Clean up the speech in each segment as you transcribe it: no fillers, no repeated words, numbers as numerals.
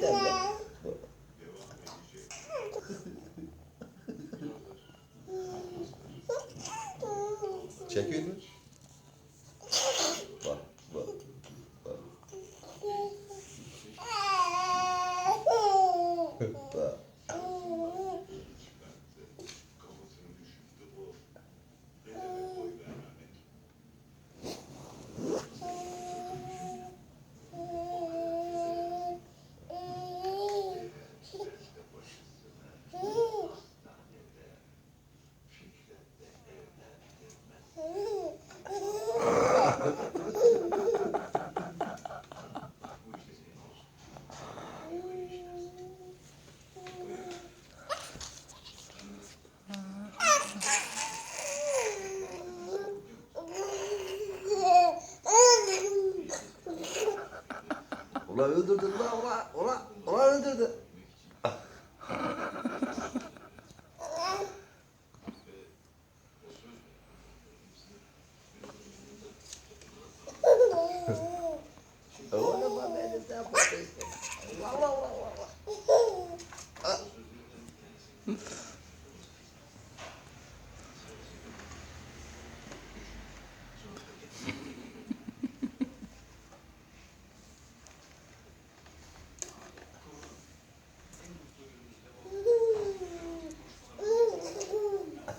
Gerçekten mi? Çekiyor mu? Bak, bak, bak. Bak. Ulan öldürdün lan ulan öldürdü. Oğlum ben elimden patlayayım. Valla.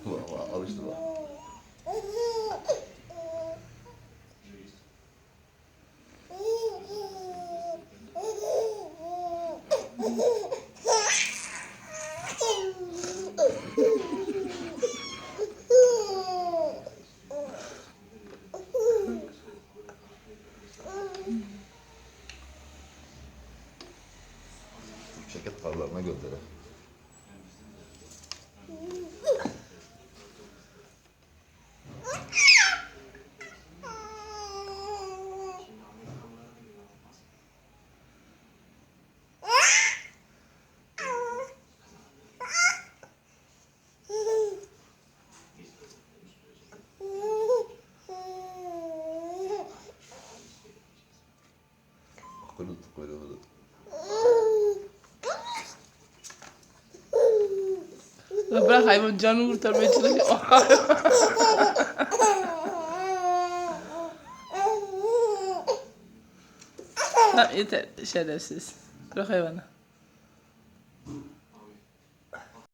Valla alıştı bak. Şirket paralarına gönderir. Kuyruğu. Bırak hayvan canını kurtarmaya çalışıyor. Tamam yeter şerefsiz. Bırak hayvanı.